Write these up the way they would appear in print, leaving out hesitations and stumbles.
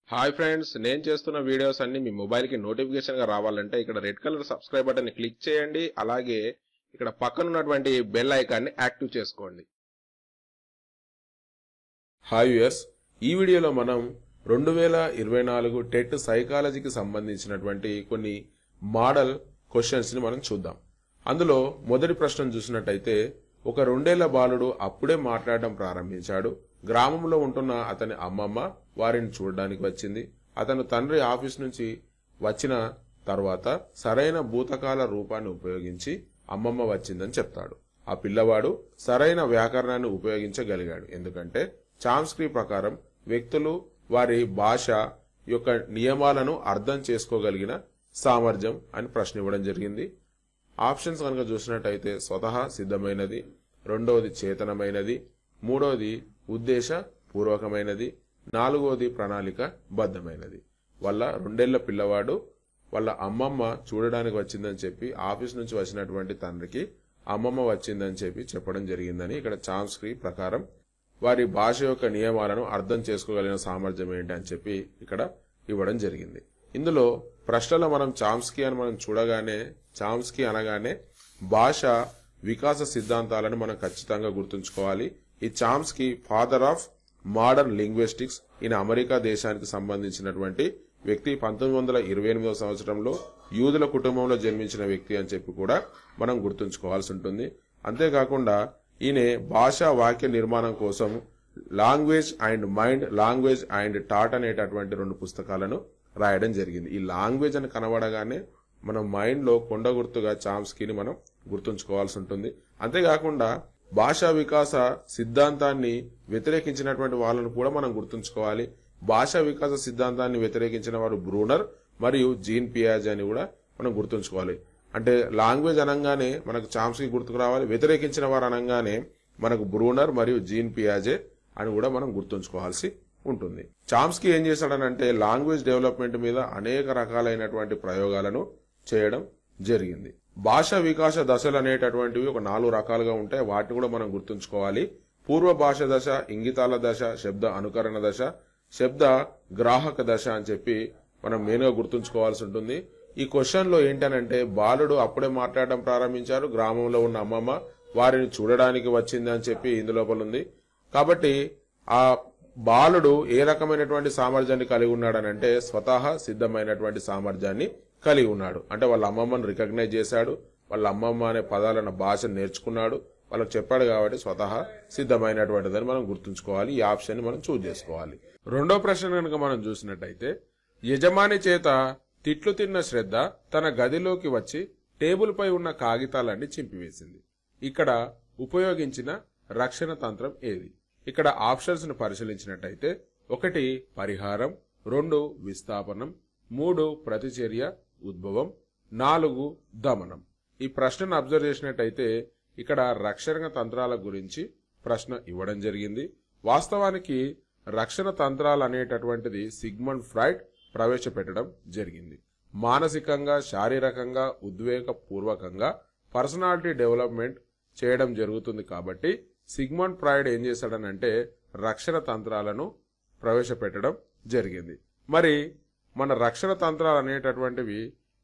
Hi friends, నేను చేస్తున్న videos అన్ని మీ మొబైల్కి నోటిఫికేషన్గా రావాలంటే ఇక్కడ రెడ్ కలర్ సబ్స్క్రైబ్ బటన్ని క్లిక్ చేయండి. అలాగే ఇక్కడ పక్కన ఉన్నటువంటి బెల్ ఐకాన్ని యాక్టివ్ చేసుకోండి. హాయ్ వ్యూయర్స్, ఈ వీడియోలో మనం 2024 టెట్ సైకాలజీకి సంబంధించినటువంటి కొన్ని మోడల్ క్వశ్చన్స్ ని మనం చూద్దాం. అందులో మొదటి ప్రశ్న చూసినట్టయితే, ఒక 2 ఏళ్ల బాలుడు అప్పుడే మాట్లాడడం ప్రారంభించాడు. గ్రామంలో ఉంటున్న అతని అమ్మమ్మ వారిని చూడడానికి వచ్చింది. అతను తండ్రి ఆఫీస్ నుంచి వచ్చిన తర్వాత సరైన భూతకాల రూపాన్ని ఉపయోగించి అమ్మమ్మ వచ్చిందని చెప్తాడు. ఆ పిల్లవాడు సరైన వ్యాకరణాన్ని ఉపయోగించగలిగాడు, ఎందుకంటే చామ్స్కీ ప్రకారం వ్యక్తులు వారి భాష యొక్క నియమాలను అర్థం చేసుకోగలిగిన సామర్థ్యం అని ప్రశ్న ఇవ్వడం జరిగింది. ఆప్షన్స్ కనుక చూసినట్టయితే, స్వతహా సిద్ధమైనది, రెండవది చేతనమైనది, మూడవది ఉద్దేశపూర్వకమైనది, నాలుగవది ప్రణాళిక బద్ధమైనది. వాళ్ళ 2 ఏళ్ల పిల్లవాడు వాళ్ళ అమ్మమ్మ చూడడానికి వచ్చిందని చెప్పి ఆఫీస్ నుంచి వచ్చినటువంటి తండ్రికి అమ్మమ్మ వచ్చిందని చెప్పి చెప్పడం జరిగిందని ఇక్కడ చామ్స్కీ ప్రకారం వారి భాష యొక్క నియమాలను అర్థం చేసుకోగలిగిన సామర్థ్యం ఏంటి అని చెప్పి ఇక్కడ ఇవ్వడం జరిగింది. ఇందులో ప్రశ్నలో మనం చామ్స్కీ అని మనం చూడగానే, చామ్స్కీ అనగానే భాష వికాస సిద్ధాంతాలను మనం ఖచ్చితంగా గుర్తుంచుకోవాలి. ఈ Chomsky father of modern linguistics, ఈయన అమెరికా దేశానికి సంబంధించినటువంటి వ్యక్తి. 1928వ సంవత్సరంలో యూదుల కుటుంబంలో జన్మించిన వ్యక్తి అని చెప్పి కూడా మనం గుర్తుంచుకోవాల్సి ఉంటుంది. అంతేకాకుండా ఈయన భాషా వాక్య నిర్మాణం కోసం language and mind, language and thought అనేటటువంటి 2 పుస్తకాలను రాయడం జరిగింది. ఈ లాంగ్వేజ్ అని కనబడగానే మనం మైండ్ లో కొండ గుర్తుగా చామ్స్కీని మనం గుర్తుంచుకోవాల్సి ఉంటుంది. అంతేకాకుండా భాషా వికాస సిద్ధాంతాన్ని వ్యతిరేకించినటువంటి వాళ్ళను కూడా మనం గుర్తుంచుకోవాలి. భాషా వికాస సిద్ధాంతాన్ని వ్యతిరేకించిన వారు బ్రూనర్ మరియు జీన్ పియాజే అని కూడా మనం గుర్తుంచుకోవాలి. అంటే లాంగ్వేజ్ అనగానే మనకు చామ్స్కీ గుర్తుకు రావాలి, వ్యతిరేకించిన వారు అనగానే మనకు బ్రూనర్ మరియు జీన్ పియాజే అని కూడా మనం గుర్తుంచుకోవాల్సి ఉంటుంది. చామ్స్కీ ఏం చేశాడనంటే లాంగ్వేజ్ డెవలప్మెంట్ మీద అనేక రకాలైనటువంటి ప్రయోగాలను చేయడం జరిగింది. భాష వికాస దశలు అనేటటువంటివి ఒక 4 రకాలుగా ఉంటాయి. వాటిని కూడా మనం గుర్తుంచుకోవాలి. పూర్వ భాష దశ, ఇంగితాల దశ, శబ్ద అనుకరణ దశ, శబ్ద గ్రాహక దశ అని చెప్పి మనం మెయిన్ గా గుర్తుంచుకోవాల్సి ఉంటుంది. ఈ క్వశ్చన్ లో ఏంటనంటే, బాలుడు అప్పుడే మాట్లాడడం ప్రారంభించారు, గ్రామంలో ఉన్న అమ్మమ్మ వారిని చూడడానికి వచ్చింది అని చెప్పి ఇందులోపల ఉంది. కాబట్టి ఆ బాలుడు ఏ రకమైనటువంటి సామర్థ్యాన్ని కలిగి ఉన్నాడనంటే, స్వతహా సిద్ధమైనటువంటి సామర్థ్యాన్ని కలిగి ఉన్నాడు. అంటే వాళ్ళ అమ్మమ్మను రికగ్నైజ్ చేశాడు, వాళ్ళ అమ్మమ్మ అనే పదాలను భాషను నేర్చుకున్నాడు, వాళ్ళకి చెప్పాడు. కాబట్టి స్వతహా సిద్ధమైనటువంటిదని మనం గుర్తుంచుకోవాలి. ఈ ఆప్షన్ ని మనం చూజ్ చేసుకోవాలి. రెండో ప్రశ్న కనుక మనం చూసినట్టయితే, యజమాని చేత తిట్లు తిన్న శ్రద్ధ తన గదిలోకి వచ్చి టేబుల్ పై ఉన్న కాగితాలన్నీ చింపివేసింది. ఇక్కడ ఉపయోగించిన రక్షణ తంత్రం ఏది? ఇక్కడ ఆప్షన్స్ ను పరిశీలించినట్టయితే, 1 పరిహారం, 2 విస్థాపనం, 3 ప్రతిచర్య ఉద్భవం, 4 దమనం. ఈ ప్రశ్నను అబ్జర్వ్ చేసినట్టయితే ఇక్కడ రక్షణ తంత్రాల గురించి ప్రశ్న ఇవ్వడం జరిగింది. వాస్తవానికి రక్షణ తంత్రాలు అనేటటువంటిది సిగ్మండ్ ఫ్రాయిడ్ ప్రవేశపెట్టడం జరిగింది. మానసికంగా, శారీరకంగా, ఉద్వేగపూర్వకంగా పర్సనాలిటీ డెవలప్మెంట్ చేయడం జరుగుతుంది. కాబట్టి సిగ్మండ్ ఫ్రాయిడ్ ఏం చేశాడనంటే రక్షణ తంత్రాలను ప్రవేశపెట్టడం జరిగింది. మరి మన రక్షణ తంత్రాలు అనేటటువంటివి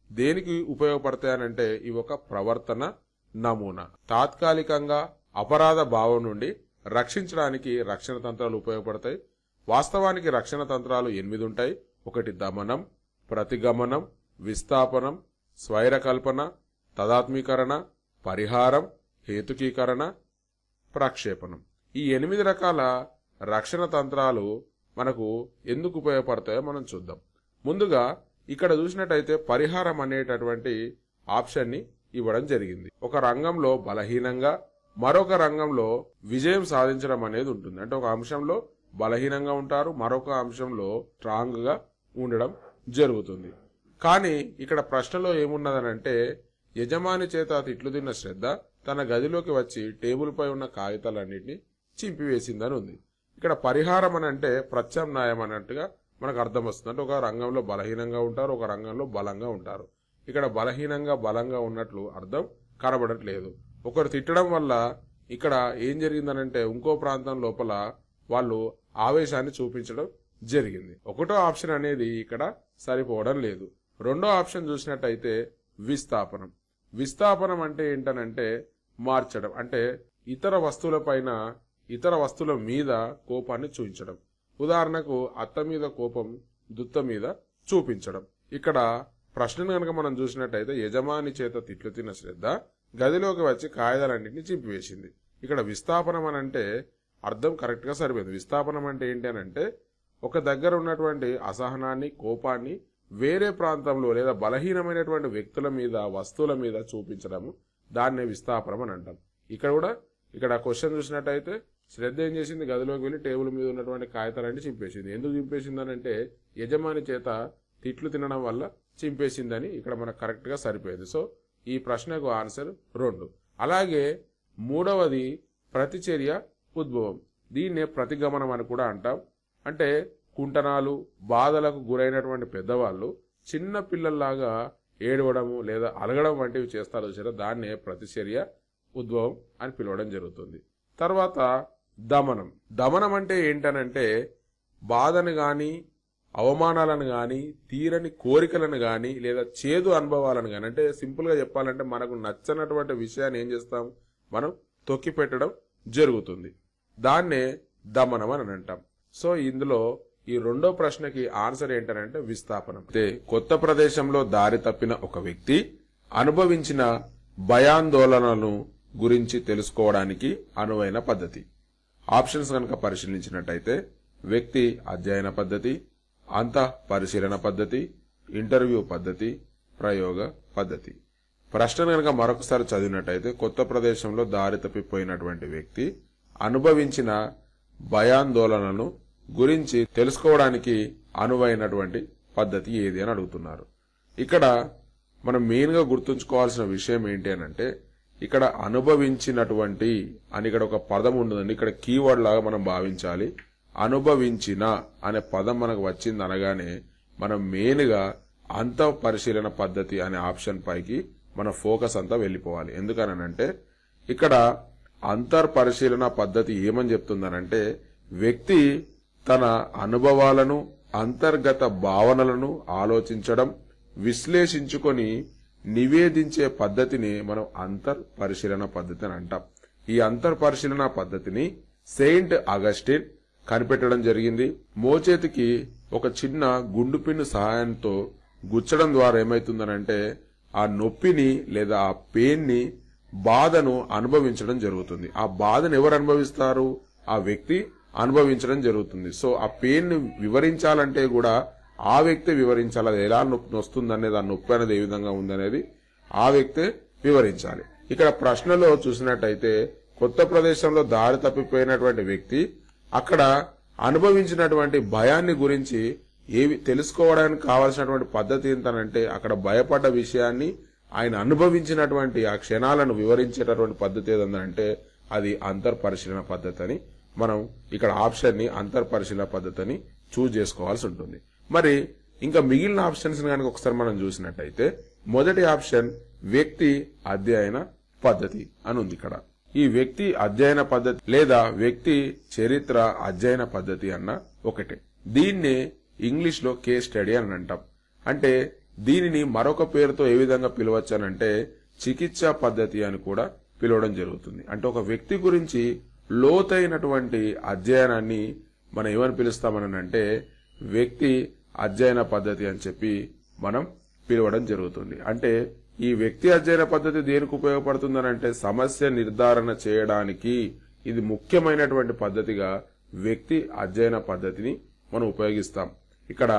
దేనికి ఉపయోగపడతాయనంటే, ఇవి ఒక ప్రవర్తన నమూనా. తాత్కాలికంగా అపరాధ భావం నుండి రక్షించడానికి రక్షణ తంత్రాలు ఉపయోగపడతాయి. వాస్తవానికి రక్షణ తంత్రాలు 8 ఉంటాయి. 1 దమనం, ప్రతిగమనం, విస్థాపనం, స్వైరకల్పన, తదాత్మీకరణ, పరిహారం, హేతుకీకరణ, ప్రక్షేపణం. ఈ 8 రకాల రక్షణ తంత్రాలు మనకు ఎందుకు ఉపయోగపడతాయో మనం చూద్దాం. ముందుగా ఇక్కడ చూసినట్టయితే పరిహారం అనేటటువంటి ఆప్షన్ ని ఇవ్వడం జరిగింది. ఒక రంగంలో బలహీనంగా మరొక రంగంలో విజయం సాధించడం అనేది ఉంటుంది. అంటే ఒక అంశంలో బలహీనంగా ఉంటారు, మరొక అంశంలో స్ట్రాంగ్ గా ఉండడం జరుగుతుంది. కానీ ఇక్కడ ప్రశ్నలో ఏమున్నదనంటే, యజమాని చేత తిట్లు తిన్న శ్రద్ధ తన గదిలోకి వచ్చి టేబుల్ పై ఉన్న కాగితాలన్నింటినీ చింపివేసిందని ఉంది. ఇక్కడ పరిహారం అని అంటే ప్రత్యామ్నాయం అన్నట్టుగా మనకు అర్థం వస్తుంది. అంటే ఒక రంగంలో బలహీనంగా ఉంటారు, ఒక రంగంలో బలంగా ఉంటారు. ఇక్కడ బలహీనంగా బలంగా ఉన్నట్లు అర్థం కనబడట్లేదు. ఒకరు తిట్టడం వల్ల ఇక్కడ ఏం జరిగిందనంటే ఇంకో ప్రాంతం లోపల వాళ్ళు ఆవేశాన్ని చూపించడం జరిగింది. ఒకటో ఆప్షన్ అనేది ఇక్కడ సరిపోవడం లేదు. రెండో ఆప్షన్ చూసినట్టయితే విస్థాపనం. విస్థాపనం అంటే ఏంటనంటే మార్చడం, అంటే ఇతర వస్తువులపైన ఇతర వస్తువుల మీద కోపాన్ని చూపించడం. ఉదాహరణకు అత్త మీద కోపం దుత్త మీద చూపించడం. ఇక్కడ ప్రశ్నను కనుక మనం చూసినట్టయితే యజమాని చేత తిట్లు తిన్న శ్రద్ధ గదిలోకి వచ్చి కాగితాలన్నింటినీ చింపివేసింది. ఇక్కడ విస్థాపనం అని అంటే అర్థం కరెక్ట్ గా సరిపోయింది. విస్థాపనం అంటే ఏంటి అని అంటే ఒక దగ్గర ఉన్నటువంటి అసహనాన్ని కోపాన్ని వేరే ప్రాంతంలో లేదా బలహీనమైనటువంటి వ్యక్తుల మీద వస్తువుల మీద చూపించడము, దాన్నే విస్థాపనం అని అంటాం. ఇక్కడ క్వశ్చన్ చూసినట్టయితే శ్రద్ధ ఏం చేసింది, గదిలోకి వెళ్లి టేబుల్ మీద ఉన్నటువంటి కాగితాలన్నీ చింపేసింది. ఎందుకు చింపేసింది అని అంటే యజమాని చేత తిట్లు తినడం వల్ల చింపేసిందని ఇక్కడ మనకు కరెక్ట్ గా సరిపోయింది. సో ఈ ప్రశ్నకు ఆన్సర్ 2. అలాగే మూడవది ప్రతిచర్య ఉద్భవం. దీన్నే ప్రతిగమనం అని కూడా అంటాం. అంటే కుంటనాలు బాధలకు గురైనటువంటి పెద్దవాళ్ళు చిన్న పిల్లల్లాగా ఏడవడము లేదా అలగడం వంటివి చేస్తారు చూసారా, దాన్నే ప్రతిచర్య ఉద్భవం అని పిలవడం జరుగుతుంది. తర్వాత దమనం. దమనం అంటే ఏంటనంటే బాధను గాని అవమానాలను గాని తీరని కోరికలను గాని లేదా చేదు అనుభవాలను గాని, అంటే సింపుల్ గా చెప్పాలంటే మనకు నచ్చనటువంటి విషయాన్ని ఏం చేస్తాం, మనం తొక్కి పెట్టడం జరుగుతుంది. దాన్నే దమనం అని అంటాం. సో ఇందులో ఈ రెండో ప్రశ్నకి ఆన్సర్ ఏంటంటే విస్థాపనం. కొత్త ప్రదేశంలో దారి తప్పిన ఒక వ్యక్తి అనుభవించిన భయాందోళనలను గురించి తెలుసుకోవడానికి అనువైన పద్ధతి. ఆప్షన్స్ కనుక పరిశీలించినట్టయితే వ్యక్తి అధ్యయన పద్ధతి, అంతః పరిశీలన పద్ధతి, ఇంటర్వ్యూ పద్ధతి, ప్రయోగ పద్ధతి. ప్రశ్న కనుక మరొకసారి చదివినట్టయితే కొత్త ప్రదేశంలో దారి తప్పిపోయినటువంటి వ్యక్తి అనుభవించిన భయాందోళనలను గురించి తెలుసుకోవడానికి అనువైనటువంటి పద్ధతి ఏది అని అడుగుతున్నారు. ఇక్కడ మనం మెయిన్ గా గుర్తుంచుకోవాల్సిన విషయం ఏంటి అనంటే ఇక్కడ అనుభవించినటువంటి అని ఇక్కడ ఒక పదం ఉండదండి. ఇక్కడ కీవర్డ్ లాగా మనం భావించాలి. అనుభవించిన అనే పదం మనకు వచ్చింది అనగానే మనం మెయిన్ గా అంతః పరిశీలన పద్ధతి అనే ఆప్షన్ పైకి మన ఫోకస్ అంతా వెళ్లిపోవాలి. ఎందుకనంటే ఇక్కడ అంతర్పరిశీలన పద్ధతి ఏమని చెప్తుందనంటే వ్యక్తి తన అనుభవాలను అంతర్గత భావనలను ఆలోచించడం విశ్లేషించుకొని నివేదించే పద్ధతిని మనం అంతర్పరిశీలన పద్ధతి అని అంటాం. ఈ అంతర్పరిశీలన పద్ధతిని సెయింట్ అగస్టిన్ కనిపెట్టడం జరిగింది. మోచేతికి ఒక చిన్న గుండు పిన్ను సహాయంతో గుచ్చడం ద్వారా ఏమైతుందనంటే ఆ నొప్పిని లేదా ఆ పెయిన్ ని బాధను అనుభవించడం జరుగుతుంది. ఆ బాధను ఎవరు అనుభవిస్తారు, ఆ వ్యక్తి అనుభవించడం జరుగుతుంది. సో ఆ పెయిన్ ని వివరించాలంటే కూడా ఆ వ్యక్తి వివరించాలి. అది ఎలా నొప్పి వస్తుంది అనేది, ఆ నొప్పి అనేది ఏ విధంగా ఉందనేది ఆ వ్యక్తి వివరించాలి. ఇక్కడ ప్రశ్నలో చూసినట్టయితే కొత్త ప్రదేశంలో దారి తప్పిపోయినటువంటి వ్యక్తి అక్కడ అనుభవించినటువంటి భయాన్ని గురించి ఏవి తెలుసుకోవడానికి కావాల్సినటువంటి పద్ధతి ఏంటనంటే అక్కడ భయపడ్డ విషయాన్ని ఆయన అనుభవించినటువంటి ఆ క్షణాలను వివరించేటటువంటి పద్ధతి ఏదంటే అది అంతర్పరిశీలన పద్ధతి అని మనం ఇక్కడ ఆప్షన్ ని అంతర్పరిశీలన పద్ధతి అని చూజ్ చేసుకోవాల్సి ఉంటుంది. మరి ఇంకా మిగిలిన ఆప్షన్స్ కనుక ఒకసారి మనం చూసినట్టయితే మొదటి ఆప్షన్ వ్యక్తి అధ్యయన పద్ధతి అని ఉంది. ఇక్కడ ఈ వ్యక్తి అధ్యయన పద్ధతి లేదా వ్యక్తి చరిత్ర అధ్యయన పద్ధతి అన్న ఒకటే. దీన్నే ఇంగ్లీష్ లో కేస్ స్టడీ అని అంటాం. అంటే దీనిని మరొక పేరుతో ఏ విధంగా పిలవచ్చానంటే చికిత్సా పద్ధతి అని కూడా పిలవడం జరుగుతుంది. అంటే ఒక వ్యక్తి గురించి లోతైనటువంటి అధ్యయనాన్ని మనం ఏమని పిలుస్తామని అంటే వ్యక్తి అధ్యయన పద్ధతి అని చెప్పి మనం పిలవడం జరుగుతుంది. అంటే ఈ వ్యక్తి అధ్యయన పద్ధతి దేనికి ఉపయోగపడుతుందనంటే సమస్య నిర్ధారణ చేయడానికి ఇది ముఖ్యమైనటువంటి పద్ధతిగా వ్యక్తి అధ్యయన పద్ధతిని మనం ఉపయోగిస్తాం. ఇక్కడ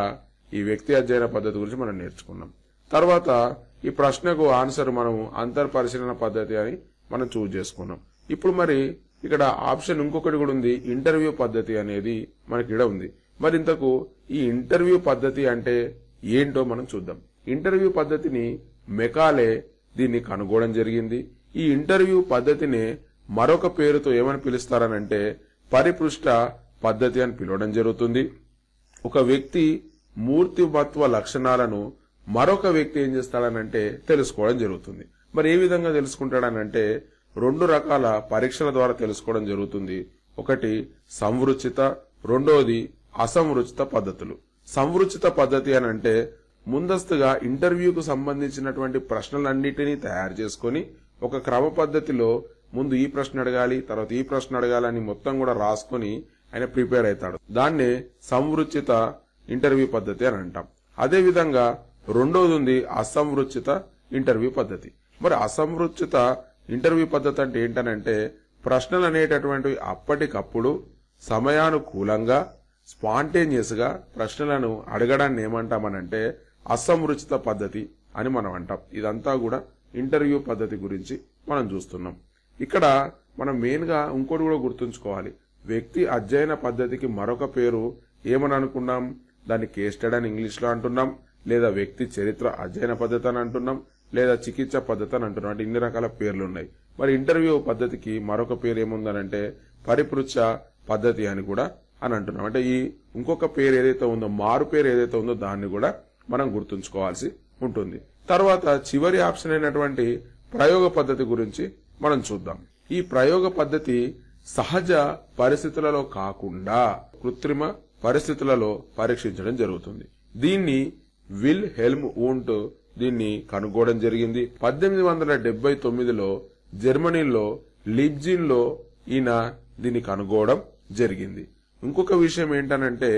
ఈ వ్యక్తి అధ్యయన పద్ధతి గురించి మనం నేర్చుకున్నాం. తర్వాత ఈ ప్రశ్నకు ఆన్సర్ మనం అంతర్పరిశీలన పద్ధతి అని మనం చూజ్ చేసుకున్నాం. ఇప్పుడు మరి ఇక్కడ ఆప్షన్ ఇంకొకటి కూడా ఉంది, ఇంటర్వ్యూ పద్ధతి అనేది మనకి ఇక్కడ ఉంది. మరి ఇంతకు ఈ ఇంటర్వ్యూ పద్ధతి అంటే ఏంటో మనం చూద్దాం. ఇంటర్వ్యూ పద్ధతిని మెకాలే దీన్ని కనుగొనడం జరిగింది. ఈ ఇంటర్వ్యూ పద్ధతిని మరొక పేరుతో ఏమని పిలుస్తారనంటే పరిపృష్ట పద్ధతి అని పిలవడం జరుగుతుంది. ఒక వ్యక్తి మూర్తిమత్వ లక్షణాలను మరొక వ్యక్తి ఏం చేస్తాడనంటే తెలుసుకోవడం జరుగుతుంది. మరి ఏ విధంగా తెలుసుకుంటాడనంటే 2 రకాల పరీక్షల ద్వారా తెలుసుకోవడం జరుగుతుంది. ఒకటి సంవృచిత, రెండోది అసంరుచిత పద్ధతులు. సంరుచిత పద్ధతి అని అంటే ముందస్తుగా ఇంటర్వ్యూకు సంబంధించినటువంటి ప్రశ్నలన్నిటినీ తయారు చేసుకొని ఒక క్రమ పద్ధతిలో ముందు ఈ ప్రశ్న అడగాలి, తర్వాత ఈ ప్రశ్న అడగాలని మొత్తం కూడా రాసుకొని ఆయన ప్రిపేర్ అవుతాడు. దాన్నే సంరుచిత ఇంటర్వ్యూ పద్ధతి అని అంటాం. అదే విధంగా రెండోది ఉంది అసంరుచిత ఇంటర్వ్యూ పద్ధతి. మరి అసంరుచిత ఇంటర్వ్యూ పద్ధతి అంటే ఏంటనంటే ప్రశ్నలు అనేటటువంటివి అప్పటికప్పుడు సమయానుకూలంగా స్పాంటేనియస్ గా ప్రశ్నలను అడగడాన్ని ఏమంటామనంటే అసంరుచిత పద్ధతి అని మనం అంటాం. ఇదంతా కూడా ఇంటర్వ్యూ పద్ధతి గురించి మనం చూస్తున్నాం. ఇక్కడ మనం మెయిన్ గా ఇంకోటి కూడా గుర్తుంచుకోవాలి. వ్యక్తి అధ్యయన పద్ధతికి మరొక పేరు ఏమని అనుకున్నాం? దాన్ని కేస్ స్టడీ అని ఇంగ్లీష్ లో అంటున్నాం, లేదా వ్యక్తి చరిత్ర అధ్యయన పద్ధతి అని అంటున్నాం, లేదా చికిత్స పద్ధతి అని అంటున్నాం. అంటే ఇన్ని రకాల పేర్లు ఉన్నాయి. మరి ఇంటర్వ్యూ పద్ధతికి మరొక పేరు ఏముందనంటే పరిపృచ్ఛ పద్ధతి అని కూడా అని అంటున్నాం. అంటే ఈ ఇంకొక పేరు ఏదైతే ఉందో, మారు పేరు ఏదైతే ఉందో దాన్ని కూడా మనం గుర్తుంచుకోవాల్సి ఉంటుంది. తర్వాత చివరి ఆప్షన్ అయినటువంటి ప్రయోగ పద్ధతి గురించి మనం చూద్దాం. ఈ ప్రయోగ పద్ధతి సహజ పరిస్థితులలో కాకుండా కృత్రిమ పరిస్థితులలో పరీక్షించడం జరుగుతుంది. దీన్ని విల్ హెల్మ్ వూంట్ దీన్ని కనుగోవడం జరిగింది. 1879లో జర్మనీలో లిబ్జిన్ లో ఈయన దీన్ని కనుగోవడం జరిగింది. ఇంకొక విషయం ఏంటనంటే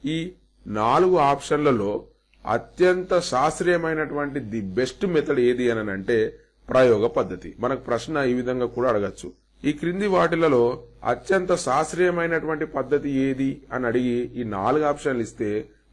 ఈ 4 ఆప్షన్లలో అత్యంత శాస్త్రీయమైనటువంటి ది బెస్ట్ మెథడ్ ఏది అని అంటే ప్రయోగ పద్ధతి. మనకు ప్రశ్న ఈ విధంగా కూడా అడగచ్చు. ఈ క్రింది వాటిలలో అత్యంత శాస్త్రీయమైనటువంటి పద్ధతి ఏది అని అడిగి ఈ 4 ఆప్షన్లు ఇస్తే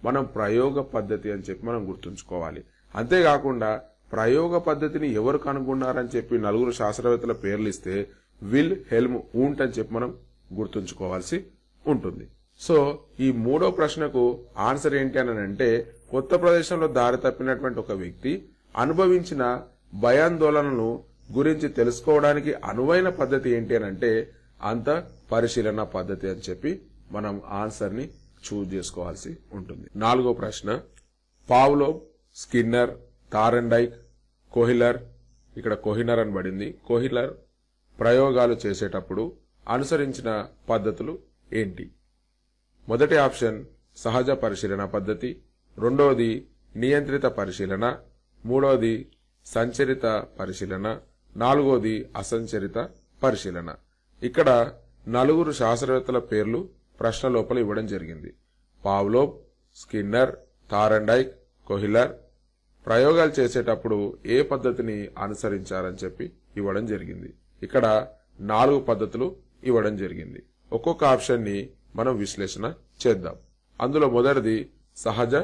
మనం ప్రయోగ పద్ధతి అని చెప్పి మనం గుర్తుంచుకోవాలి. అంతేకాకుండా ప్రయోగ పద్ధతిని ఎవరు కనుగొన్నారని చెప్పి 4 శాస్త్రవేత్తల పేర్లు ఇస్తే విల్ హెల్మ్ వూంట్ అని చెప్పి మనం గుర్తుంచుకోవాల్సి ఉంటుంది. సో ఈ 3వ ప్రశ్నకు ఆన్సర్ ఏంటి అని అంటే కొత్త ప్రదేశంలో దారి తప్పినటువంటి ఒక వ్యక్తి అనుభవించిన భయాందోళనను గురించి తెలుసుకోవడానికి అనువైన పద్ధతి ఏంటి అని అంటే అంత పరిశీలన పద్ధతి అని చెప్పి మనం ఆన్సర్ ని చూజ్ చేసుకోవాల్సి ఉంటుంది. 4వ ప్రశ్న పావ్లోవ్, స్కిన్నర్, థారెన్డైక్, కోహిలర్, ఇక్కడ కోహినర్ అని పడింది. కోహిలర్ ప్రయోగాలు చేసేటప్పుడు అనుసరించిన పద్ధతులు ఏంటి? మొదటి ఆప్షన్ సహజ పరిశీలన పద్ధతి, రెండవది నియంత్రిత పరిశీలన, మూడవది సంచరిత పరిశీలన, నాలుగవది అసంచరిత పరిశీలన. ఇక్కడ 4 శాస్త్రవేత్తల పేర్లు ప్రశ్న లోపల ఇవ్వడం జరిగింది. పావ్లోవ్, స్కిన్నర్, థారెన్డైక్, కోహిలర్ ప్రయోగాలు చేసేటప్పుడు ఏ పద్ధతిని అనుసరించారని చెప్పి ఇవ్వడం జరిగింది. ఇక్కడ 4 పద్ధతులు ఇవ్వడం జరిగింది. ఒక్కొక్క ఆప్షన్ ని మనం విశ్లేషణ చేద్దాం. అందులో మొదటిది సహజ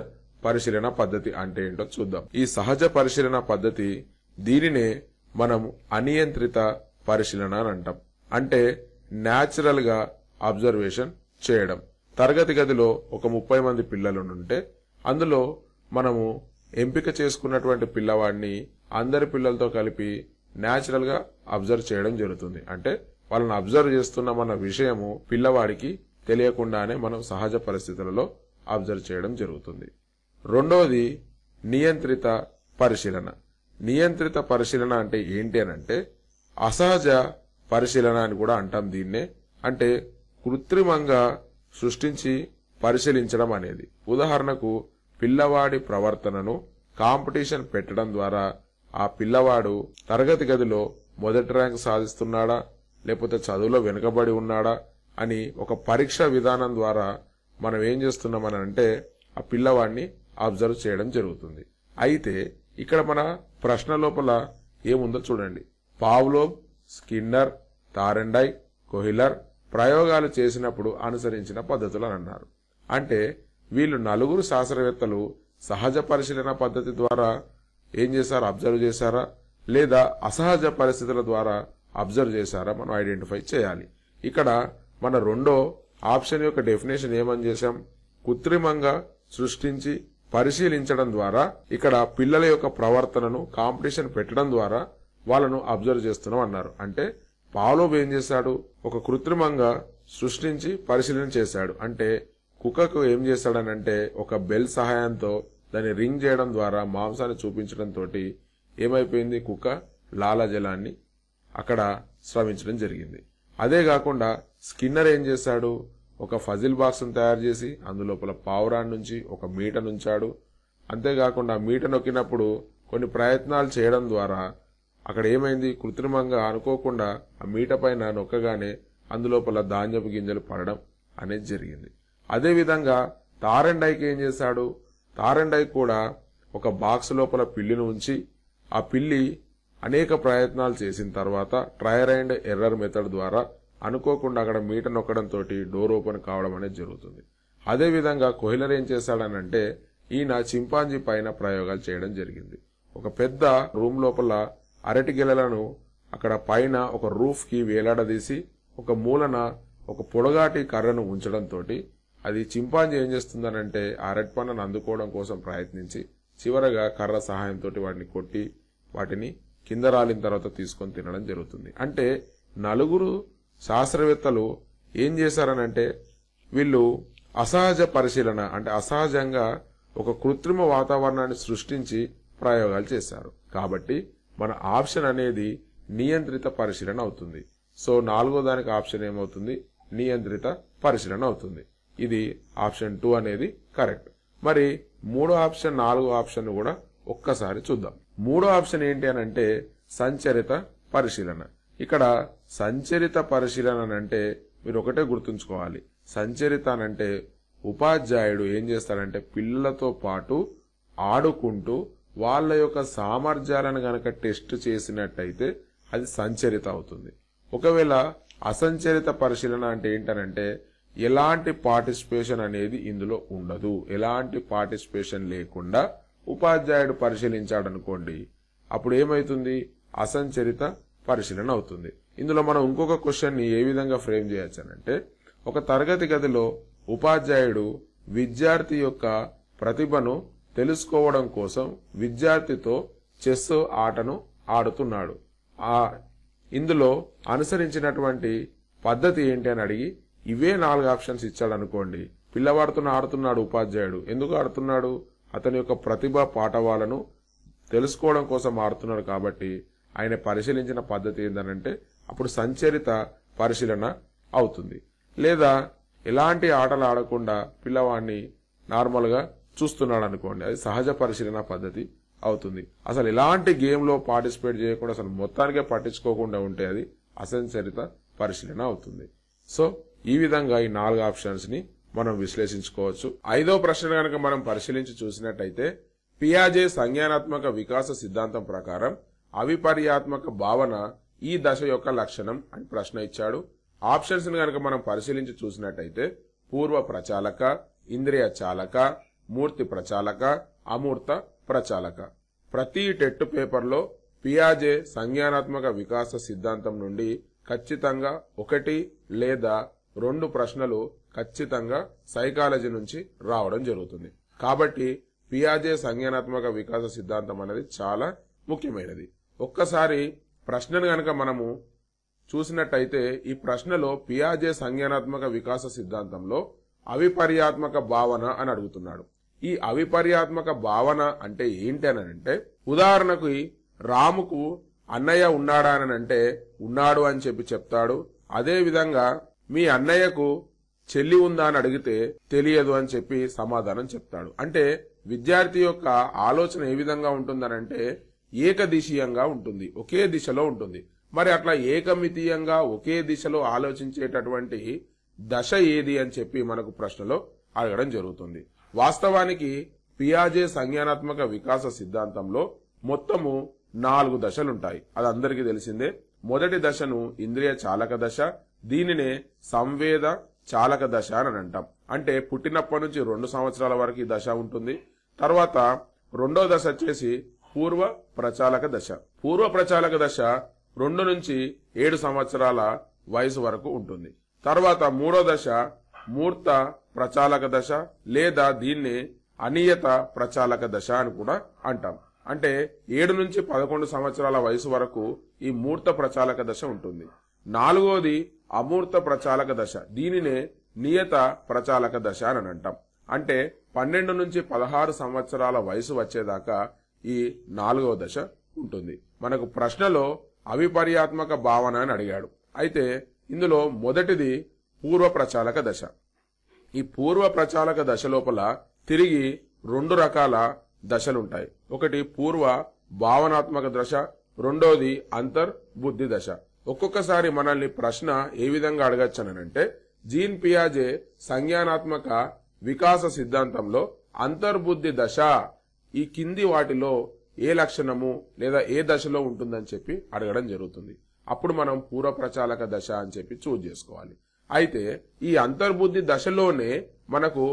పరిశీలన పద్ధతి అంటే ఏంటో చూద్దాం. ఈ సహజ పరిశీలన పద్ధతి దీనినే మనం అనియంత్రిత పరిశీలన అని అంటాం. అంటే న్యాచురల్ గా అబ్జర్వేషన్ చేయడం. తరగతి గదిలో ఒక 30 మంది పిల్లలు ఉంటే అందులో మనము ఎంపిక చేసుకున్నటువంటి పిల్లవాడిని అందరి పిల్లలతో కలిపి న్యాచురల్ గా అబ్జర్వ్ చేయడం జరుగుతుంది. అంటే వాళ్ళని అబ్జర్వ్ చేస్తున్నామన్న విషయము పిల్లవాడికి తెలియకుండానే మనం సహజ పరిస్థితులలో అబ్జర్వ్ చేయడం జరుగుతుంది. రెండవది నియంత్రిత పరిశీలన. నియంత్రిత పరిశీలన అంటే ఏంటి అని అంటే అసహజ పరిశీలన అని కూడా అంటాం దీన్నే. అంటే కృత్రిమంగా సృష్టించి పరిశీలించడం అనేది. ఉదాహరణకు పిల్లవాడి ప్రవర్తనను కాంపిటీషన్ పెట్టడం ద్వారా ఆ పిల్లవాడు తరగతి గదిలో మొదటి ర్యాంక్ సాధిస్తున్నాడా లేకపోతే చదువులో వెనుకబడి ఉన్నాడా అని ఒక పరీక్ష విధానం ద్వారా మనం ఏం చేస్తున్నామని అంటే ఆ పిల్లవాడిని అబ్జర్వ్ చేయడం జరుగుతుంది. అయితే ఇక్కడ మన ప్రశ్న లోపల ఏముందో చూడండి. పావ్లోవ్, స్కిన్నర్, థారెన్డైక్, కోహిలర్ ప్రయోగాలు చేసినప్పుడు అనుసరించిన పద్ధతులు అని అన్నారు. అంటే వీళ్ళు 4 శాస్త్రవేత్తలు సహజ పరిశీలన పద్ధతి ద్వారా ఏం చేశారు? అబ్జర్వ్ చేశారా లేదా అసహజ పరిస్థితుల ద్వారా అబ్జర్వ్ చేశారా మనం ఐడెంటిఫై చేయాలి. ఇక్కడ మన రెండో ఆప్షన్ యొక్క డెఫినేషన్ ఏమని చేశాం? కృత్రిమంగా సృష్టించి పరిశీలించడం ద్వారా ఇక్కడ పిల్లల యొక్క ప్రవర్తనను కాంపిటీషన్ పెట్టడం ద్వారా వాళ్ళను అబ్జర్వ్ చేస్తున్నాం అన్నారు. అంటే పావ్లోవ్ ఏం చేశాడు? ఒక కృత్రిమంగా సృష్టించి పరిశీలన చేశాడు. అంటే కుక్కకు ఏం చేశాడనంటే ఒక బెల్ సహాయంతో దాన్ని రింగ్ చేయడం ద్వారా మాంసాన్ని చూపించడంతో ఏమైపోయింది? కుక్క లాలాజలాన్ని అక్కడ స్రవించడం జరిగింది. అదే కాకుండా స్కిన్నర్ ఏం చేశాడు? ఒక ఫజిల్ బాక్స్ను తయారు చేసి అందులోపల పావురాన్ నుంచి ఒక మీట ఉంచాడు. అంతేకాకుండా మీట నొక్కినప్పుడు కొన్ని ప్రయత్నాలు చేయడం ద్వారా అక్కడ ఏమైంది, కృత్రిమంగా అనుకోకుండా ఆ మీట పైన నొక్కగానే అందులోపల ధాన్యపు గింజలు పడడం అనేది జరిగింది. అదేవిధంగా తారండైకి ఏం చేశాడు, తారండై కూడా ఒక బాక్స్ లోపల పిల్లిని ఉంచి ఆ పిల్లి అనేక ప్రయత్నాలు చేసిన తర్వాత ట్రయల్ అండ్ ఎర్రర్ మెథడ్ ద్వారా అనుకోకుండా అక్కడ మీట నొక్కడంతో డోర్ ఓపెన్ కావడం అనేది జరుగుతుంది. అదేవిధంగా కోహిలర్ ఏం చేశాడనంటే ఈయన చింపాంజీ పైన ప్రయోగాలు చేయడం జరిగింది. ఒక పెద్ద రూమ్ లోపల అరటి గెలలను అక్కడ పైన ఒక రూఫ్ కి వేలాడదీసి ఒక మూలన ఒక పొడగాటి కర్రను ఉంచడంతో అది చింపాంజీ ఏం చేస్తుందనంటే ఆ అరటి పండ్లను అందుకోవడం కోసం ప్రయత్నించి చివరగా కర్ర సహాయంతో వాటిని కొట్టి వాటిని కింద రాలిన తర్వాత తీసుకొని తినడం జరుగుతుంది. అంటే నలుగురు శాస్త్రవేత్తలు ఏం చేశారనంటే వీళ్ళు అసహజ పరిశీలన అంటే అసహజంగా ఒక కృత్రిమ వాతావరణాన్ని సృష్టించి ప్రయోగాలు చేశారు. కాబట్టి మన ఆప్షన్ అనేది నియంత్రిత పరిశీలన అవుతుంది. సో 4వ దానికి ఆప్షన్ ఏమవుతుంది, నియంత్రిత పరిశీలన అవుతుంది. ఇది ఆప్షన్ 2 అనేది కరెక్ట్. మరి 3వ ఆప్షన్ 4వ ఆప్షన్ కూడా ఒక్కసారి చూద్దాం. 3వ ఆప్షన్ ఏంటి అనంటే సంచరిత పరిశీలన. ఇక్కడ సంచరిత పరిశీలన అంటే మీరు ఒకటే గుర్తుంచుకోవాలి, సంచరిత అంటే ఉపాధ్యాయుడు ఏం చేస్తాడంటే పిల్లలతో పాటు ఆడుకుంటూ వాళ్ళ యొక్క సామర్థ్యాలను గనక టెస్ట్ చేసినట్టయితే అది సంచరిత అవుతుంది. ఒకవేళ అసంచరిత పరిశీలన అంటే ఏంటనంటే ఎలాంటి పార్టిసిపేషన్ అనేది ఇందులో ఉండదు. ఎలాంటి పార్టిసిపేషన్ లేకుండా ఉపాధ్యాయుడు పరిశీలించాడనుకోండి, అప్పుడు ఏమైతుంది, అసంచరిత పరిశీలన అవుతుంది. ఇందులో మనం ఇంకొక క్వశ్చన్ ని ఏ విధంగా ఫ్రేమ్ చేయొచ్చనంటే ఒక తరగతి గదిలో ఉపాధ్యాయుడు విద్యార్థి యొక్క ప్రతిభను తెలుసుకోవడం కోసం విద్యార్థితో చెస్ ఆటను ఆడుతున్నాడు. ఇందులో అనుసరించినటువంటి పద్ధతి ఏంటి అని అడిగి ఇవే 4 ఆప్షన్స్ ఇచ్చాడు అనుకోండి, పిల్లవాడితో ఆడుతున్నాడు ఉపాధ్యాయుడు. ఎందుకు ఆడుతున్నాడు, అతని యొక్క ప్రతిభ పాఠవాలను తెలుసుకోవడం కోసం ఆడుతున్నాడు. కాబట్టి ఆయన పరిశీలించిన పద్ధతి ఏంటంటే అప్పుడు సంచరిత పరిశీలన అవుతుంది. లేదా ఎలాంటి ఆటలు ఆడకుండా పిల్లవాడిని నార్మల్ గా చూస్తున్నాడు అనుకోండి, అది సహజ పరిశీలన పద్ధతి అవుతుంది. అసలు ఎలాంటి గేమ్ లో పార్టిసిపేట్ చేయకుండా అసలు మొత్తానికే పట్టించుకోకుండా ఉంటే అది అసంచరిత పరిశీలన అవుతుంది. సో ఈ విధంగా ఈ 4 ఆప్షన్స్ ని మనం విశ్లేషించుకోవచ్చు. 5వ ప్రశ్న కనుక మనం పరిశీలించి చూసినట్టయితే పియాజే సంజ్ఞానాత్మక వికాస సిద్ధాంతం ప్రకారం అవిపర్యాత్మక భావన ఈ దశ యొక్క లక్షణం అని ప్రశ్న ఇచ్చాడు. ఆప్షన్స్ ని కనుక మనం పరిశీలించి చూసినట్టయితే పూర్వ ప్రచాలక, ఇంద్రియ చాలక, మూర్తి ప్రచాలక, అమూర్త ప్రచాలక. ప్రతి టెట్ పేపర్లో పియాజే సంజ్ఞానాత్మక వికాస సిద్ధాంతం నుండి ఖచ్చితంగా 1 లేదా 2 ప్రశ్నలు ఖచ్చితంగా సైకాలజీ నుంచి రావడం జరుగుతుంది. కాబట్టి పియాజే సంజ్ఞానాత్మక వికాస సిద్ధాంతం అనేది చాలా ముఖ్యమైనది. ఒక్కసారి ప్రశ్నను గనక మనము చూసినట్టయితే ఈ ప్రశ్నలో పియాజే సంజ్ఞానాత్మక వికాస సిద్ధాంతంలో అవిపర్యాత్మక భావన అని అడుగుతున్నాడు. ఈ అవిపర్యాత్మక భావన అంటే ఏంటి అని అంటే, ఉదాహరణకు రాముకు అన్నయ్య ఉన్నాడా అని అంటే ఉన్నాడు అని చెప్పి చెప్తాడు. అదే విధంగా మీ అన్నయ్యకు చెల్లి ఉందా అని అడిగితే తెలియదు అని చెప్పి సమాధానం చెప్తాడు. అంటే విద్యార్థి యొక్క ఆలోచన ఏ విధంగా ఉంటుందనంటే ఏకదిశీయంగా ఉంటుంది, ఒకే దిశలో ఉంటుంది. మరి అట్లా ఏకమితీయంగా ఒకే దిశలో ఆలోచించేటటువంటి దశ ఏది అని చెప్పి మనకు ప్రశ్నలో అడగడం జరుగుతుంది. వాస్తవానికి పియాజే సంజ్ఞానాత్మక వికాస సిద్ధాంతంలో మొత్తము 4 దశలుంటాయి. అది అందరికీ తెలిసిందే. మొదటి దశను ఇంద్రియ చాలక దశ, దీనినే సంవేద చాలక దశ అని అంటాం. అంటే పుట్టినప్పటి నుంచి 2 సంవత్సరాల వరకు ఈ దశ ఉంటుంది. తర్వాత 2వ దశ వచ్చేసి పూర్వ ప్రచాలక దశ. పూర్వ ప్రచాలక దశ 2 నుంచి 7 సంవత్సరాల వయసు వరకు ఉంటుంది. తర్వాత 3వ దశ మూర్త ప్రచాలక దశ, లేదా దీన్ని అనియత ప్రచాలక దశ అని కూడా అంటాం. అంటే 7 నుంచి 11 సంవత్సరాల వయసు వరకు ఈ మూర్త ప్రచాలక దశ ఉంటుంది. 4వది అమూర్త ప్రచాలక దశ, దీనినే నియత ప్రచాలక దశ అని అంటాం. అంటే 12 నుంచి 16 సంవత్సరాల వయసు వచ్చేదాకా ఈ 4వ దశ ఉంటుంది. మనకు ప్రశ్నలో అవిపర్యాత్మక భావన అని అడిగాడు. అయితే ఇందులో మొదటిది పూర్వ ప్రచాలక దశ. ఈ పూర్వ ప్రచాలక దశ లోపల తిరిగి 2 రకాల దశలుంటాయి. ఒకటి పూర్వ భావనాత్మక దశ, రెండోది అంతర్బుద్ధి దశ. ఒక్కొక్కసారి మనల్ని ప్రశ్న ఏ విధంగా అడగచ్చనంటే, జీన్ పియాజే సంజ్ఞానాత్మక వికాస సిద్ధాంతంలో అంతర్బుద్ధి దశ ఈ కింది వాటిలో ఏ లక్షణము లేదా ఏ దశలో ఉంటుందని చెప్పి అడగడం జరుగుతుంది. అప్పుడు మనం పూర్వ ప్రచాలక దశ అని చెప్పి చూజ్ చేసుకోవాలి. అయితే ఈ అంతర్బుద్ధి దశలోనే మనకు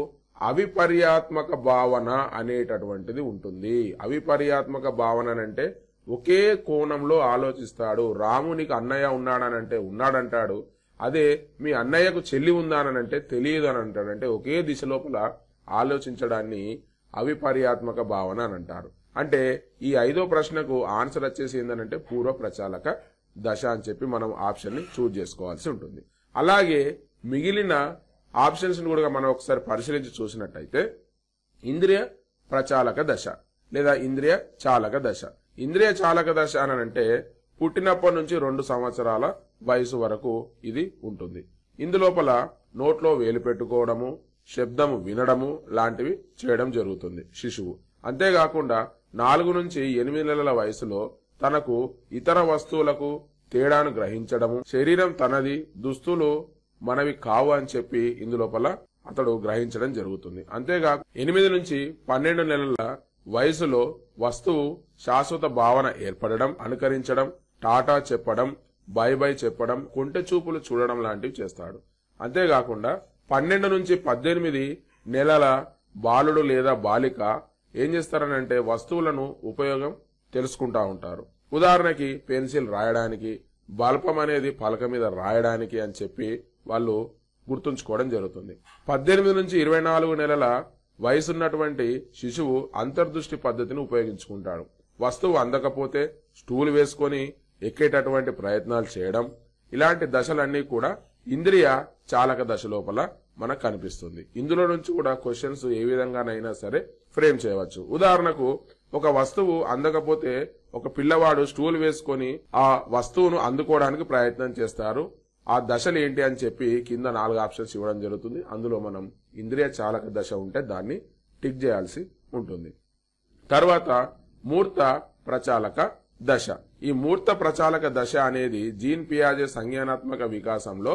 అవిపర్యాత్మక భావన అనేటటువంటిది ఉంటుంది. అవిపర్యాత్మక భావన అంటే ఒకే కోణంలో ఆలోచిస్తాడు. రామునికి అన్నయ్య ఉన్నాడనంటే ఉన్నాడంటాడు, అదే మీ అన్నయ్యకు చెల్లి ఉందానంటే తెలియదు అని అంటాడు. అంటే ఒకే దిశ లోపల ఆలోచించడాన్ని అవిపర్యాత్మక భావన అని అంటారు. అంటే ఈ 5వ ప్రశ్నకు ఆన్సర్ వచ్చేసి ఏంటంటే పూర్వ ప్రచాలక దశ అని చెప్పి మనం ఆప్షన్ ని చూజ్ చేసుకోవాల్సి ఉంటుంది. అలాగే మిగిలిన ఆప్షన్స్ ని కూడా మనం ఒకసారి పరిశీలించి చూసినట్టయితే ఇంద్రియ ప్రచాలక దశ లేదా ఇంద్రియ చాలక దశ. ఇంద్రియ చాలక దశ అని అంటే పుట్టినప్పటి నుంచి 2 సంవత్సరాల వయసు వరకు ఇది ఉంటుంది. ఇందులోపల నోట్లో వేలు పెట్టుకోవడము, శబ్దము వినడము లాంటివి చేయడం జరుగుతుంది శిశువు. అంతేకాకుండా 4 నుంచి 8 నెలల వయసులో తనకు ఇతర వస్తువులకు తేడాను గ్రహించడము, శరీరం తనది, దుస్తులు మనవి కావు అని చెప్పి ఇందులోపల అతడు గ్రహించడం జరుగుతుంది. అంతేకాక 8 నుంచి 12 నెలల వయసులో వస్తువు శాశ్వత భావన ఏర్పడడం, అనుకరించడం, టాటా చెప్పడం, బై బై చెప్పడం, కొంటె చూపులు చూడడం లాంటివి చేస్తాడు. అంతేకాకుండా 12 నుంచి 18 నెలల బాలుడు లేదా బాలిక ఏం చేస్తారనంటే వస్తువులను ఉపయోగం తెలుసుకుంటా ఉంటారు. ఉదాహరణకి పెన్సిల్ రాయడానికి, బల్పం అనేది పలక మీద రాయడానికి అని చెప్పి వాళ్ళు గుర్తుంచుకోవడం జరుగుతుంది. 18 నుంచి 24 నెలల వయసున్నటువంటి శిశువు అంతర్దృష్టి పద్ధతిని ఉపయోగించుకుంటాడు. వస్తువు అందకపోతే స్టూల్ వేసుకొని ఎక్కేటటువంటి ప్రయత్నాలు చేయడం, ఇలాంటి దశలన్నీ కూడా ఇంద్రియ చాలక దశ లోపల మనకు కనిపిస్తుంది. ఇందులో నుంచి కూడా క్వశ్చన్స్ ఏ విధంగానైనా సరే ఫ్రేమ్ చేయవచ్చు. ఉదాహరణకు ఒక వస్తువు అందకపోతే ఒక పిల్లవాడు స్టూల్ వేసుకొని ఆ వస్తువును అందుకోవడానికి ప్రయత్నం చేస్తారు. ఆ దశలు ఏంటి అని చెప్పి కింద 4 ఆప్షన్స్ ఇవ్వడం జరుగుతుంది. అందులో మనం ఇంద్రియ చాలక దశ ఉంటే దాన్ని టిక్ చేయాల్సి ఉంటుంది. తర్వాత మూర్త ప్రచాలక దశ. ఈ మూర్త ప్రచాలక దశ అనేది జీన్ పియాజే సంజ్ఞానాత్మక వికాసంలో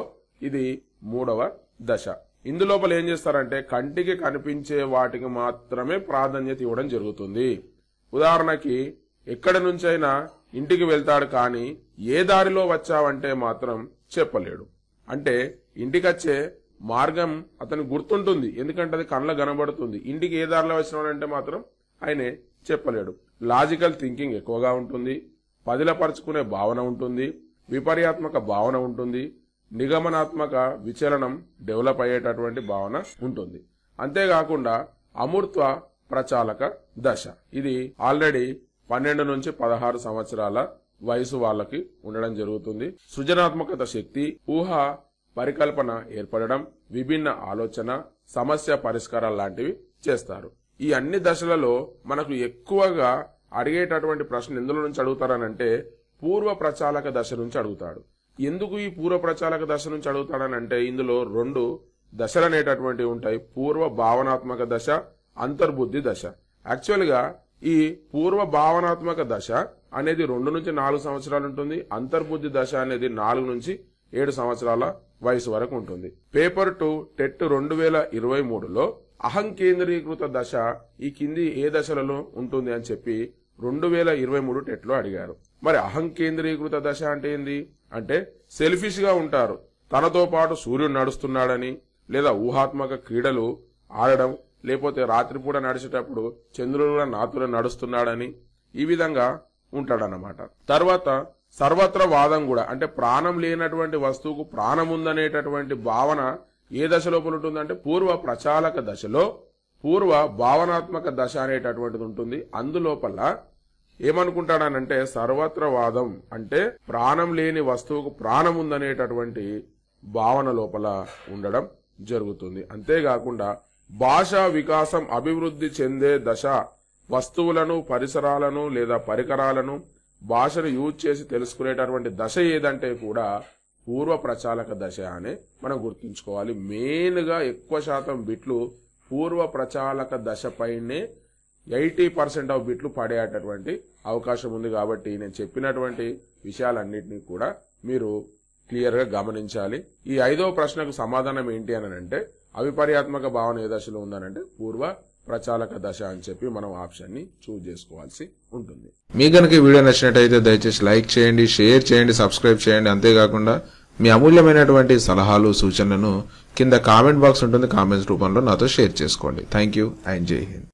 ఇది 3వ దశ. ఇందులోపల ఏం చేస్తారంటే కంటికి కనిపించే వాటికి మాత్రమే ప్రాధాన్యత ఇవ్వడం జరుగుతుంది. ఉదాహరణకి ఎక్కడి నుంచైనా ఇంటికి వెళ్తాడు, కానీ ఏ దారిలో వచ్చావంటే మాత్రం చెప్పలేడు. అంటే ఇంటికొచ్చే మార్గం అతనికి గుర్తుంటుంది, ఎందుకంటే అది కళ్ళ కనబడుతుంది. ఇంటికి ఏ దారిలో వచ్చినాడంటే మాత్రం ఆయనే చెప్పలేడు. లాజికల్ థింకింగ్ ఎక్కువగా ఉంటుంది, పదిలపరుచుకునే భావన ఉంటుంది, విపర్యాత్మక భావన ఉంటుంది, నిగమనాత్మక విచలనం డెవలప్ అయ్యేటటువంటి భావన ఉంటుంది. అంతేకాకుండా అమూర్త ప్రచాలక దశ ఇది ఆల్రెడీ 12 నుంచి 16 సంవత్సరాల వయసు వాళ్ళకి ఉండడం జరుగుతుంది. సృజనాత్మకత శక్తి, ఊహ పరికల్పన ఏర్పడడం, విభిన్న ఆలోచన, సమస్య పరిష్కారాలు లాంటివి చేస్తారు. ఈ అన్ని దశలలో మనకు ఎక్కువగా అడిగేటటువంటి ప్రశ్న ఎందులో నుంచి అడుగుతారనంటే పూర్వ ప్రచాలక దశ నుంచి అడుగుతాడు. ఎందుకు ఈ పూర్వ ప్రచాలక దశ నుంచి అడుగుతాడనంటే ఇందులో 2 దశలు అనేటటువంటివి ఉంటాయి. పూర్వ భావనాత్మక దశ, అంతర్బుద్ధి దశ. యాక్చువల్ గా ఈ పూర్వ భావనాత్మక దశ అనేది 2 నుంచి 4 సంవత్సరాలు ఉంటుంది. అంతర్బుద్ధి దశ అనేది 4 నుంచి 7 సంవత్సరాల వయసు వరకు ఉంటుంది. పేపర్ 2 టెట్ 2023లో అహంకేంద్రీకృత దశ ఈ కింది ఏ దశలలో ఉంటుంది అని చెప్పి 2023 టెట్ లో అడిగారు. మరి అహంకేంద్రీకృత దశ అంటే ఏంది అంటే సెల్ఫిష్ గా ఉంటారు. తనతో పాటు సూర్యుడు నడుస్తున్నాడని, లేదా ఊహాత్మక క్రీడలు ఆడడం, లేకపోతే రాత్రిపూట నడిచేటప్పుడు చంద్రుడు కూడా నాతో నడుస్తున్నాడని ఈ విధంగా ఉంటాడన్నమాట. తర్వాత సర్వత్ర వాదం కూడా, అంటే ప్రాణం లేనటువంటి వస్తువుకు ప్రాణం ఉందనేటటువంటి భావన ఏ దశ లోపల ఉంటుందంటే పూర్వ ప్రచాలక దశలో పూర్వ భావనాత్మక దశ అనేటటువంటిది ఉంటుంది. అందులోపల ఏమనుకుంటాడనంటే సర్వత్ర వాదం అంటే ప్రాణం లేని వస్తువుకు ప్రాణం ఉందనేటటువంటి భావన లోపల ఉండడం జరుగుతుంది. అంతేకాకుండా భాషా వికాసం అభివృద్ధి చెందే దశ వస్తువులను, పరిసరాలను లేదా పరికరాలను భాషను యూజ్ చేసి తెలుసుకునేటటువంటి దశ ఏదంటే కూడా పూర్వ ప్రచాలక దశ అనే మనం గుర్తుంచుకోవాలి. మెయిన్గా ఎక్కువ శాతం బిట్లు పూర్వ ప్రచాలక దశ పైనే 80% ఆఫ్ బిట్లు పడేటటువంటి అవకాశం ఉంది. కాబట్టి నేను చెప్పినటువంటి విషయాలన్నింటినీ కూడా మీరు క్లియర్గా గమనించాలి. ఈ 5వ ప్రశ్నకు సమాధానం ఏంటి అని అంటే అవిపర్యాత్మక భావన ఏ దశలో ఉందనంటే పూర్వ ప్రచాలక దశ అని చెప్పి మనం ఆప్షన్ ని చూజ్ చేసుకోవాల్సి ఉంటుంది. మీకు కనుక ఈ వీడియో నచ్చినట్టయితే దయచేసి లైక్ చేయండి, షేర్ చేయండి, సబ్స్క్రైబ్ చేయండి. అంతేకాకుండా మీ అమూల్యమైనటువంటి సలహాలు సూచనలను కింద కామెంట్ బాక్స్ ఉంటుంది, కామెంట్స్ రూపంలో నాతో షేర్ చేసుకోండి. థ్యాంక్ యూ అండ్ జై హింద్.